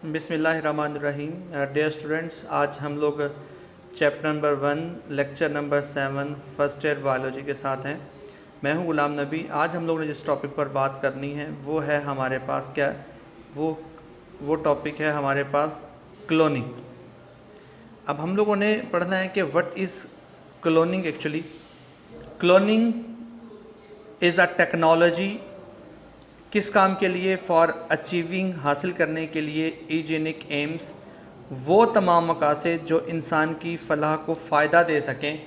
बिस्मिल्लाहिर्रहमानिर्रहीम। Dear students, आज हम लोग chapter number 1 lecture number 7 first year biology के साथ हैं। मैं हूं गुलाम नबी। आज हम लोग ने जिस टॉपिक पर बात करनी है वो है हमारे पास क्या, वो टॉपिक है हमारे पास क्लोनिंग। अब हम लोगों ने पढ़ना है कि what is cloning. Actually cloning is a technology, किस काम के लिए? फॉर अचीविंग, हासिल करने के लिए, यूजेनिक एम्स, वो तमाम मकासद जो इंसान की फ़लाह को फ़ायदा दे सकें,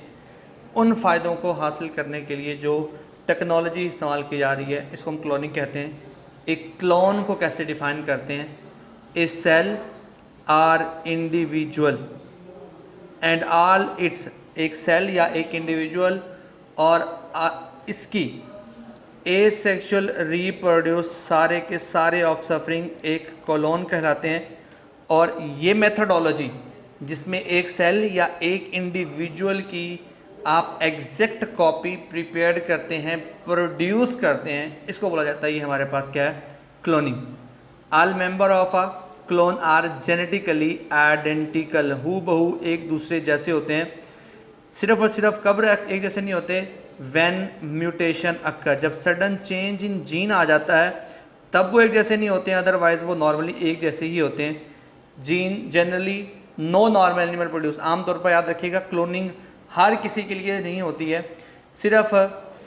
उन फ़ायदों को हासिल करने के लिए जो टेक्नोलॉजी इस्तेमाल की जा रही है, इसको हम क्लोनिंग कहते हैं। एक क्लोन को कैसे डिफ़ाइन करते हैं? A cell or individual and all its, एक सेल या एक इंडिविजुअल और इसकी एसेक्सुअल रिप्रोड्यूस, सारे के सारे ऑफ सफरिंग एक क्लोन कहलाते हैं। और ये मेथडोलॉजी जिसमें एक सेल या एक इंडिविजुअल की आप एग्जैक्ट कॉपी प्रिपेयर करते हैं, प्रोड्यूस करते हैं, इसको बोला जाता है, ये हमारे पास क्या है? Cloning. All member of a clone are genetically identical, हूबहू एक दूसरे जैसे होते हैं। सिर्फ और सिर्फ कब एक जैसे नहीं होते? व्हेन म्यूटेशन अक्कर, जब सडन चेंज इन जीन आ जाता है तब वो एक जैसे नहीं होते हैं, अदरवाइज वो नॉर्मली एक जैसे ही होते हैं। Gene generally no normal animal produce, आमतौर पर याद रखिएगा क्लोनिंग हर किसी के लिए नहीं होती है। सिर्फ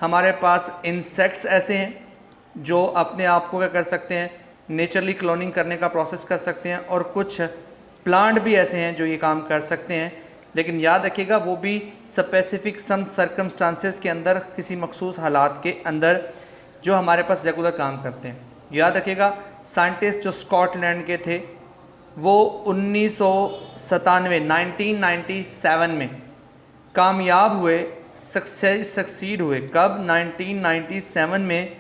हमारे पास इंसेक्ट्स ऐसे हैं जो अपने आप को क्या कर सकते हैं, नेचुरली क्लोनिंग करने का प्रोसेस कर सकते हैं, और कुछ प्लांट भी ऐसे हैं जो ये काम कर सकते हैं। लेकिन याद रखिएगा वो भी स्पेसिफिक सम सर्कमस्टांसेस के अंदर, किसी मखसूस हालात के अंदर, जो हमारे पास रेगुलर काम करते हैं। याद रखिएगा साइंटिस्ट जो स्कॉटलैंड के थे वो 1997 में कामयाब हुए, सक्सीड हुए। कब? 1997 में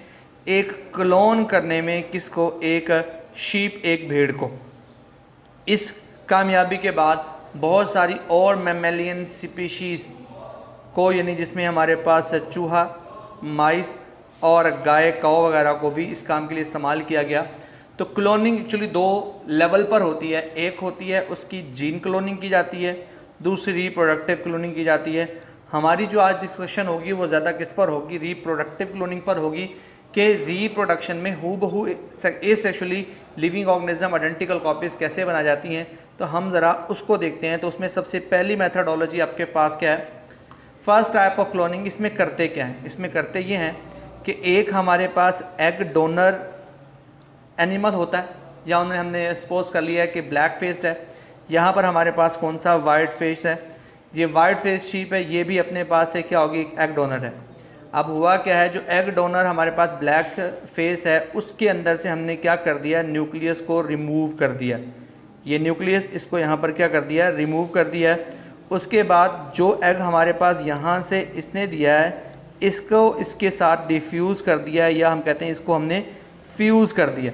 एक क्लोन करने में, किसको? एक शीप, एक भेड़ को। इस कामयाबी के बाद बहुत सारी और मैमेलियन स्पीशीज़ को, यानी जिसमें हमारे पास चूहा, माइस और गाय, काऊ वगैरह को भी इस काम के लिए इस्तेमाल किया गया। तो क्लोनिंग एक्चुअली दो लेवल पर होती है। एक होती है उसकी जीन क्लोनिंग की जाती है, दूसरी रिप्रोडक्टिव क्लोनिंग की जाती है। हमारी जो आज डिस्कशन होगी वो ज़्यादा किस पर होगी? रिप्रोडक्टिव क्लोनिंग पर होगी, कि रिप्रोडक्शन में हूबहू asexually living organism identical copies कैसे बनाई जाती हैं। तो हम ज़रा उसको देखते हैं। तो उसमें सबसे पहली मेथडोलॉजी आपके पास क्या है? First type of cloning. इसमें करते क्या हैं? इसमें करते ये हैं कि एक हमारे पास एग डोनर एनिमल होता है, या उन्हें हमने सपोज कर लिया है कि ब्लैक फेस्ड है। यहाँ पर हमारे पास कौन सा? वाइट फेस है। ये वाइट फेस शीप है, ये भी अपने पास है क्या होगी? एग डोनर है। अब हुआ क्या है, जो एग डोनर हमारे पास ब्लैक फेस है उसके अंदर से हमने क्या कर दिया? न्यूक्लियस को रिमूव कर दिया। ये न्यूक्लियस, इसको यहाँ पर क्या कर दिया? रिमूव कर दिया है। उसके बाद जो एग हमारे पास यहाँ से इसने दिया है, इसको इसके साथ डिफ्यूज़ कर दिया है, या हम कहते हैं इसको हमने फ्यूज़ कर दिया।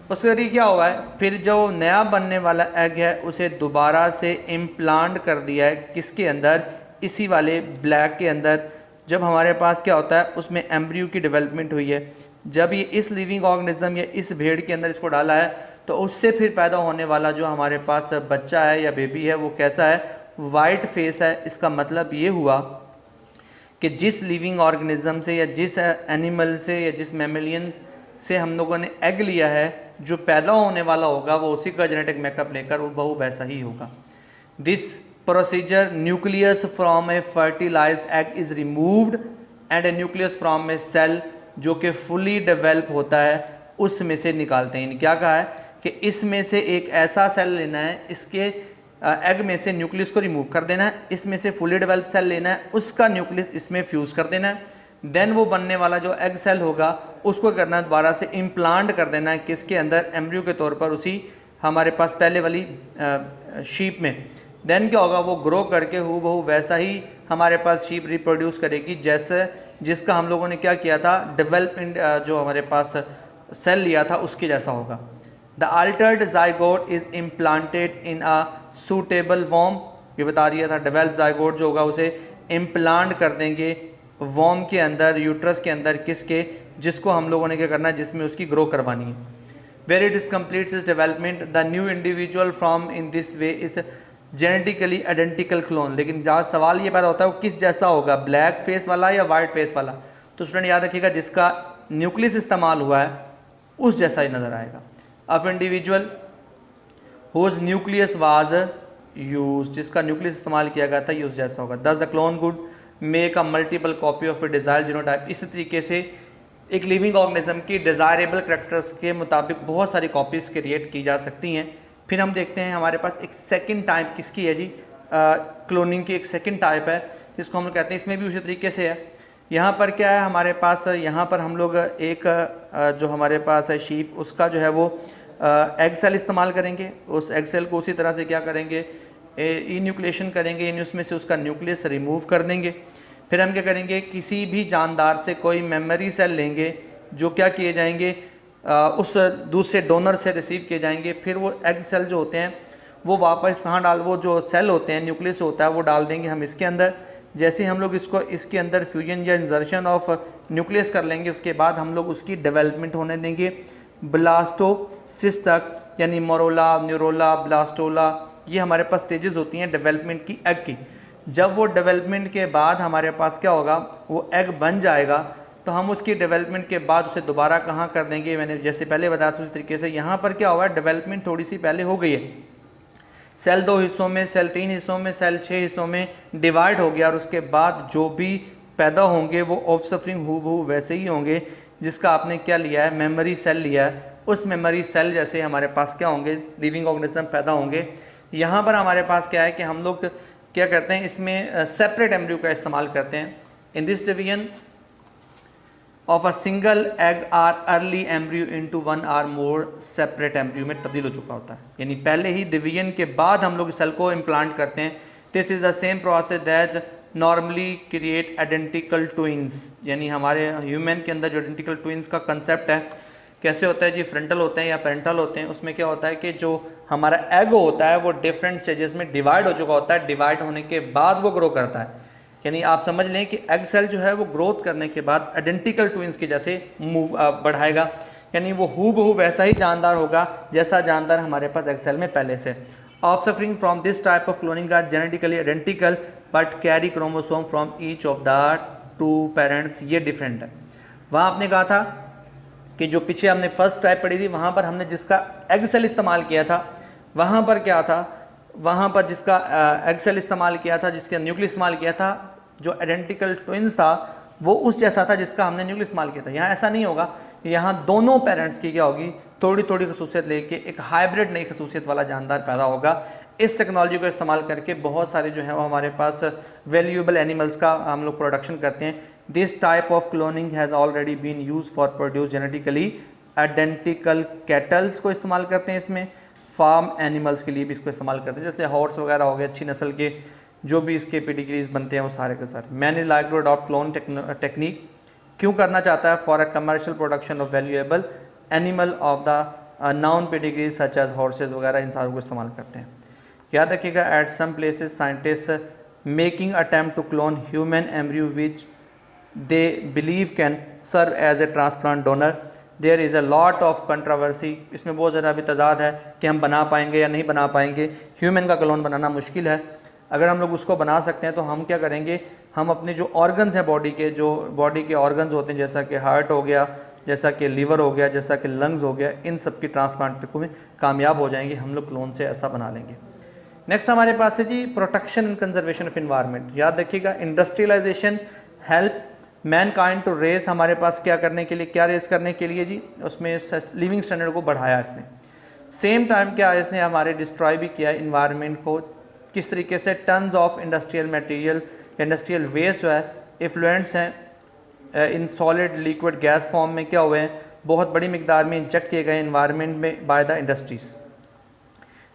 उसके ज़रिए क्या हुआ है? फिर जो नया बनने वाला एग है उसे दोबारा से इम्प्लांट कर दिया है, किसके अंदर? इसी वाले ब्लैक के अंदर। जब हमारे पास क्या होता है, उसमें एम्ब्रियो की डेवलपमेंट हुई है। जब ये इस लिविंग ऑर्गेनिज्म या इस भेड़ के अंदर इसको डाला है, तो उससे फिर पैदा होने वाला जो हमारे पास बच्चा है या बेबी है वो कैसा है? वाइट फेस है। इसका मतलब ये हुआ कि जिस लिविंग ऑर्गेनिज्म से या जिस एनिमल से या जिस मैमेलियन से हम लोगों ने एग लिया है, जो पैदा होने वाला होगा वो उसी का जेनेटिक मेकअप लेकर वो बहु वैसा ही होगा। This procedure, nucleus from a fertilized egg is removed and a nucleus from a cell, जो कि फुली डेवलप होता है, उसमें से निकालते हैं। क्या कहा है कि इसमें से एक ऐसा सेल लेना है, इसके एग में से न्यूक्लियस को रिमूव कर देना है, इसमें से फुली डेवलप सेल लेना है, उसका न्यूक्लियस इसमें फ्यूज़ कर देना है। देन वो बनने वाला जो एग सेल होगा उसको करना है दोबारा से इम्प्लांट कर देना है, किसके अंदर? एम्ब्रियो के तौर पर, उसी हमारे पास पहले वाली शीप में। देन क्या होगा? वो ग्रो करके हूबहू वैसा ही हमारे पास शीप रिप्रोड्यूस करेगी, जैसे जिसका हम लोगों ने क्या किया था? डेवलपमेंट, जो हमारे पास सेल लिया था उसके जैसा होगा। The altered zygote is implanted in a suitable वॉर्म, ये बता दिया था। डेवलप जाइगोट जो होगा उसे इम्प्लांट कर देंगे वॉर्म के अंदर, यूट्रस के अंदर, किसके, जिसको हम लोगों ने क्या करना है, जिसमें उसकी ग्रो करवानी है। Where it is completes is development the new individual from in this way is genetically identical clone. लेकिन जहाँ सवाल ये पैदा होता है वो किस जैसा होगा, ब्लैक फेस वाला या वाइट फेस वाला। तो स्टूडेंट याद रखिएगा जिसका न्यूक्लियस इस्तेमाल हुआ है उस जैसा ही नज़र आएगा। Of individual whose nucleus was use, जिसका न्यूक्लियस इस्तेमाल किया गया था ये उस जैसा होगा। Thus the clone could make a multiple copy of a desire genotype. इसी तरीके से एक लिविंग ऑर्गेनिज्म की डिज़ायरेबल करेक्टर्स के मुताबिक बहुत सारी कॉपीज़ क्रिएट की जा सकती हैं। फिर हम देखते हैं हमारे पास एक सेकंड टाइप किसकी है जी, क्लोनिंग की एक सेकंड टाइप है जिसको हम लोग कहते हैं, इसमें भी उसी तरीके से है। यहाँ पर क्या है हमारे पास, यहाँ पर हम लोग एक जो हमारे पास है शीप, उसका जो है वो एग सेल इस्तेमाल करेंगे। उस एग सेल को उसी तरह से क्या करेंगे, इन्यूक्लिएशन करेंगे, यानी उसमें से उसका न्यूक्लियस रिमूव कर देंगे। फिर हम क्या करेंगे, किसी भी जानदार से कोई मेमोरी सेल लेंगे जो क्या किए जाएंगे, उस दूसरे डोनर से रिसीव किए जाएंगे। फिर वो एग सेल जो होते हैं वो वापस कहाँ डाल, वो जो सेल होते हैं, न्यूक्लियस होता है, वो डाल देंगे हम इसके अंदर। जैसे हम लोग इसको इसके अंदर फ्यूजन या इंजर्शन ऑफ न्यूक्लियस कर लेंगे, उसके बाद हम लोग उसकी डेवलपमेंट होने देंगे ब्लास्टोसिस्ट तक, यानी मोरोला, न्यूरोला, ब्लास्टोला, ये हमारे पास स्टेजेस होती हैं डेवलपमेंट की एग की। जब वो डेवलपमेंट के बाद हमारे पास क्या होगा, वो एग बन जाएगा, तो हम उसकी डेवलपमेंट के बाद उसे दोबारा कहाँ कर देंगे, मैंने जैसे पहले बताया था उसी तरीके से। यहाँ पर क्या हुआ, डेवलपमेंट थोड़ी सी पहले हो गई है, सेल 2 हिस्सों में, सेल 3 हिस्सों में, सेल 6 हिस्सों में डिवाइड हो गया, और उसके बाद जो भी पैदा होंगे वो ऑफस्प्रिंग हूबहू वैसे ही होंगे जिसका आपने क्या लिया है, मेमोरी सेल लिया है। उस मेमोरी सेल जैसे हमारे पास क्या होंगे, लिविंग ऑर्गेनिज्म पैदा होंगे। यहाँ पर हमारे पास क्या है कि हम लोग क्या करते हैं, इसमें सेपरेट एम्ब्रियो का इस्तेमाल करते हैं। In this division of a single egg or early embryo into one or more separate embryo में तब्दील हो चुका होता है, यानी पहले ही डिवीजन के बाद हम लोग सेल को इम्प्लांट करते हैं। This is the same process that normally create identical twins, यानी हमारे ह्यूमन के अंदर जो आइडेंटिकल ट्विंस का कंसेप्ट है कैसे होता है जी, फ्रंटल होते हैं या पेरेंटल होते हैं। उसमें क्या होता है कि जो हमारा एग होता है वो डिफरेंट स्टेजेस में डिवाइड हो चुका होता है, डिवाइड होने के बाद वो ग्रो करता है। यानी आप समझ लें कि एग सेल जो है वो ग्रोथ करने के बाद आइडेंटिकल ट्विंस के जैसे मूव बढ़ाएगा, यानी वो हूबहू वैसा ही जानदार होगा जैसा जानदार हमारे पास एग सेल में पहले से। Offspring from this type of cloning are genetically identical but carry chromosome from each of the 2 parents, ये डिफरेंट है। वहाँ आपने कहा था कि जो पीछे हमने फर्स्ट टाइप पढ़ी थी वहाँ पर हमने जिसका एग सेल इस्तेमाल किया था, वहाँ पर क्या था, वहाँ पर जिसका एग सेल इस्तेमाल किया था, जिसका न्यूक्लियस इस्तेमाल किया था, जो आइडेंटिकल ट्विंस था वो उस जैसा था जिसका हमने न्यूक्लियस इस्तेमाल किया था। यहाँ ऐसा नहीं होगा, यहाँ दोनों पेरेंट्स की क्या होगी, थोड़ी थोड़ी खसूसियत लेके एक हाइब्रिड नई खसूसियत वाला जानदार पैदा होगा। इस टेक्नोलॉजी को इस्तेमाल करके बहुत सारे जो है वो हमारे पास वैल्यूएबल एनिमल्स का हम लोग प्रोडक्शन करते हैं। This type of cloning has already been use for produce genetically identical cattles को इस्तेमाल करते हैं, इसमें फार्म एनिमल्स के लिए भी इसको इस्तेमाल करते हैं, जैसे हॉर्स वगैरह हो गए, अच्छी नस्ल के जो भी इसके पेडिग्रीज बनते हैं वो सारे के सारे। Man is like to adopt clone technique, क्यों करना चाहता है, for a commercial production of valuable animal of the known pedigrees such as horses वगैरह, इन सारों को इस्तेमाल करते हैं। याद रखिएगा, at some places scientist making attempt to clone human embryo which they believe can serve as a transplant donor, there is a lot of controversy. इसमें बहुत ज़्यादा अभी तजाद है कि हम बना पाएंगे या नहीं बना पाएंगे। ह्यूमन का क्लोन बनाना मुश्किल है, अगर हम लोग उसको बना सकते हैं तो हम क्या करेंगे, हम अपने जो ऑर्गन्स हैं बॉडी के, जो बॉडी के ऑर्गन्स होते हैं जैसा कि हार्ट हो गया, जैसा कि लीवर हो गया, जैसा कि लंग्स हो गया, इन सब की ट्रांसप्लांट में कामयाब हो जाएंगे, हम लोग क्लोन से ऐसा बना लेंगे। नेक्स्ट हमारे पास है G protection and conservation of environment. याद रखिएगा, industrialisation help mankind to race, हमारे पास क्या करने के लिए, क्या रेस करने के लिए जी, उसमें लिविंग स्टैंडर्ड को बढ़ाया इसने। सेम टाइम क्या इसने हमारे डिस्ट्रॉय भी किया इन्वायरमेंट को, किस तरीके से, tons of industrial material, industrial waste जो है इफ्लुएंट्स हैं इन सॉलिड लिक्विड गैस फॉर्म में क्या हुए हैं, बहुत बड़ी मिकदार में इंजेक्ट किए गए इन्वायरमेंट में by the industries.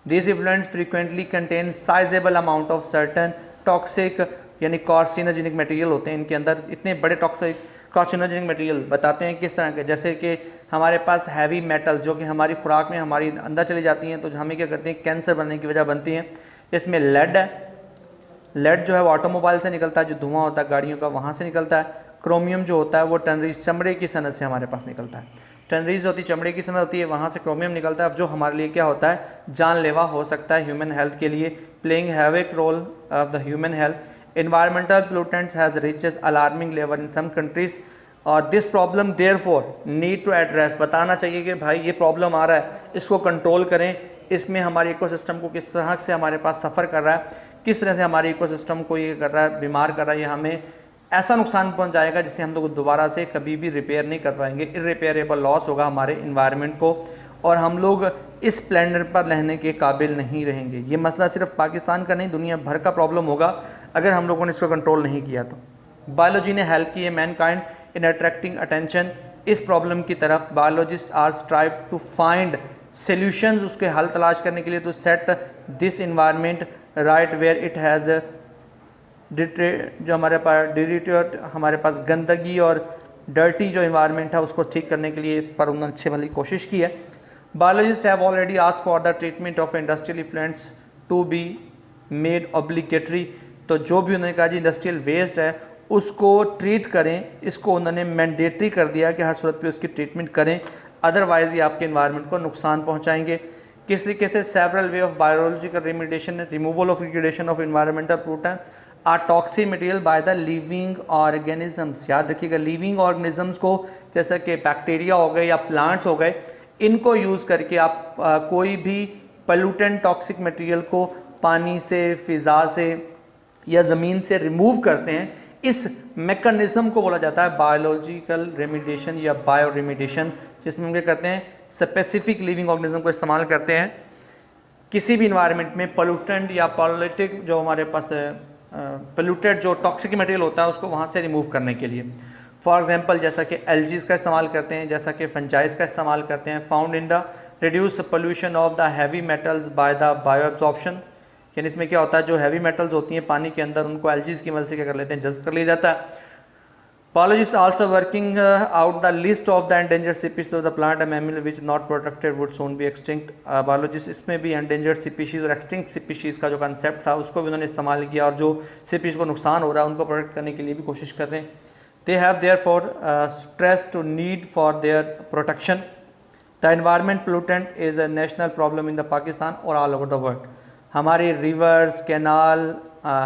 These effluents frequently contain sizable amount of certain toxic यानी कार्सिनोजेनिक मटेरियल होते हैं, इनके अंदर इतने बड़े टॉक्सिक कार्सिनोजेनिक मटेरियल बताते हैं किस तरह के, जैसे कि हमारे पास हैवी मेटल जो कि हमारी खुराक में हमारी अंदर चली जाती हैं तो हमें क्या करते हैं, कैंसर बनने की वजह बनती हैं। इसमें लेड है, लेड जो है वो ऑटोमोबाइल से निकलता है, जो धुआं होता है गाड़ियों का वहाँ से निकलता है। क्रोमियम जो होता है वो टनरीज चमड़े की सनत से हमारे पास निकलता है। टनरीज होती चमड़े की सनत होती है, वहाँ से क्रोमियम निकलता है जो हमारे लिए क्या होता है, जानलेवा हो सकता है ह्यूमन हेल्थ के लिए, playing havoc role of the human health. Environmental pollutants has reaches alarming level in some countries और this problem therefore need to address. बताना चाहिए कि भाई ये प्रॉब्लम आ रहा है, इसको कंट्रोल करें, इसमें हमारे इकोसिस्टम को किस तरह से हमारे पास सफ़र कर रहा है, किस तरह से हमारे इकोसिस्टम को ये कर रहा है, बीमार कर रहा है, ये हमें ऐसा नुकसान पहुंचाएगा जिसे हम लोग दोबारा से कभी भी रिपेयर नहीं कर पाएंगे। इररिपेयरेबल लॉस होगा हमारे इन्वायरमेंट को और हम लोग इस प्लैनेट पर रहने के काबिल नहीं रहेंगे। ये मसला सिर्फ पाकिस्तान का नहीं, दुनिया भर का प्रॉब्लम होगा अगर हम लोगों ने इसको कंट्रोल नहीं किया तो। बायोलॉजी ने हेल्प की है मैनकाइंड इन अट्रैक्टिंग अटेंशन इस प्रॉब्लम की तरफ। Biologist are strive to find solutions, उसके हल तलाश करने के लिए, to set this environment right where it has जो हमारे पास गंदगी और डर्टी जो इन्वायरमेंट है उसको ठीक करने के लिए इस पर उन्होंने अच्छे वाली कोशिश की है। Biologist have already asked for the treatment of industrial effluents to be made obligatory. तो जो भी उन्होंने कहा जी इंडस्ट्रियल वेस्ट है उसको ट्रीट करें, इसको उन्होंने मैंडेटरी कर दिया कि हर सूरत पे उसकी ट्रीटमेंट करें, अदरवाइज़ ये आपके इन्वायरमेंट को नुकसान पहुंचाएंगे। किस तरीके से several way of biological remediation, removal of degradation of environmental pollutant or toxic material by the living organisms. याद रखिएगा लिविंग ऑर्गेनिजम्स को, जैसा कि बैक्टीरिया हो गए या प्लांट्स हो गए, इनको यूज़ करके आप कोई भी पोल्यूटेंट टॉक्सिक मटेरियल को पानी से, फ़िज़ा से या ज़मीन से रिमूव करते हैं। इस मैकेनिज़्म को बोला जाता है बायोलॉजिकल रेमिडिएशन या बायो रेमिडिएशन, जिसमें हम क्या करते हैं स्पेसिफिक लिविंग ऑर्गेनिज्म को इस्तेमाल करते हैं किसी भी इन्वायरमेंट में पोल्यूटेंट या पॉलिटिक जो हमारे पास पोल्यूटेड जो टॉक्सिक मटेरियल होता है उसको वहाँ से रिमूव करने के लिए। फॉर एग्जांपल जैसा कि एल्जीज का इस्तेमाल करते हैं, जैसा कि फंजाइज का इस्तेमाल करते हैं। Found in the reduce pollution of the heavy metals by the bio absorption, यानी इसमें क्या होता है जो हैवी मेटल्स होती हैं पानी के अंदर उनको एल्जीज की मदद से क्या कर लेते हैं, जज्ब कर लिया जाता है। Biologists also working out the list of the endangered species of the plant and mammal which not protected would soon be extinct. Biologists इसमें भी endangered species और extinct species का जो concept था उसको भी उन्होंने इस्तेमाल किया और जो species को नुकसान हो रहा है उनको प्रोटेक्ट करने के लिए भी कोशिश कर रहे हैं। They have therefore stressed to need for their protection. The environment pollutant is a national problem in the Pakistan or all over the world. हमारे rivers, canal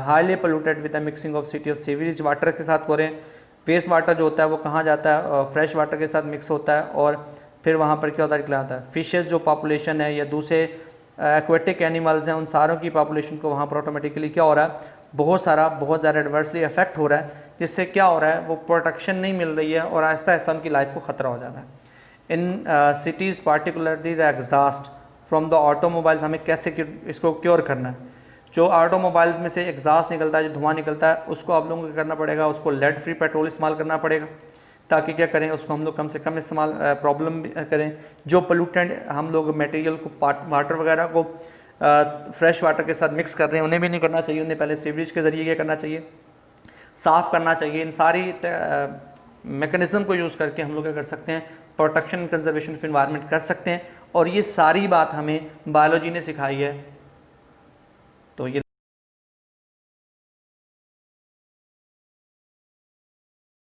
highly polluted with the mixing of city of sewage water के साथ हो रहे हैं। Waste water जो होता है वो कहाँ जाता है, फ्रेश वाटर के साथ मिक्स होता है और फिर वहाँ पर क्या होता है निकला आता है। फिशेस जो पॉपुलेशन है या दूसरे एक्वेटिक एनिमल्स हैं उन सारों की पॉपुलेशन को वहाँ पर ऑटोमेटिकली क्या हो रहा है, बहुत ज़्यादा एडवर्सली अफेक्ट हो रहा है, जिससे क्या हो रहा है वो प्रोटेक्शन नहीं मिल रही है और आहिस्ता आहिस्ता उनकी लाइफ को ख़तरा हो जाता है। In cities particularly the exhaust from the automobiles, हमें कैसे इसको क्योर करना है। जो ऑटोमोबाइल्स में से एग्जॉस्ट निकलता है, जो धुआं निकलता है, उसको आप लोगों को करना पड़ेगा, उसको लेड फ्री पेट्रोल इस्तेमाल करना पड़ेगा ताकि क्या करें उसको हम लोग कम से कम इस्तेमाल प्रॉब्लम करें। जो पोल्यूटेंट हम लोग मटेरियल को वाटर वगैरह को फ्रेश वाटर के साथ मिक्स कर रहे हैं उन्हें भी नहीं करना चाहिए, उन्हें पहले सीवरेज के ज़रिए क्या करना चाहिए, साफ़ करना चाहिए। इन सारी मैकेनिज़्म को यूज़ करके हम लोग क्या कर सकते हैं, प्रोटेक्शन कंजर्वेशन ऑफ इन्वायरमेंट कर सकते हैं और ये सारी बात हमें बायोलॉजी ने सिखाई है।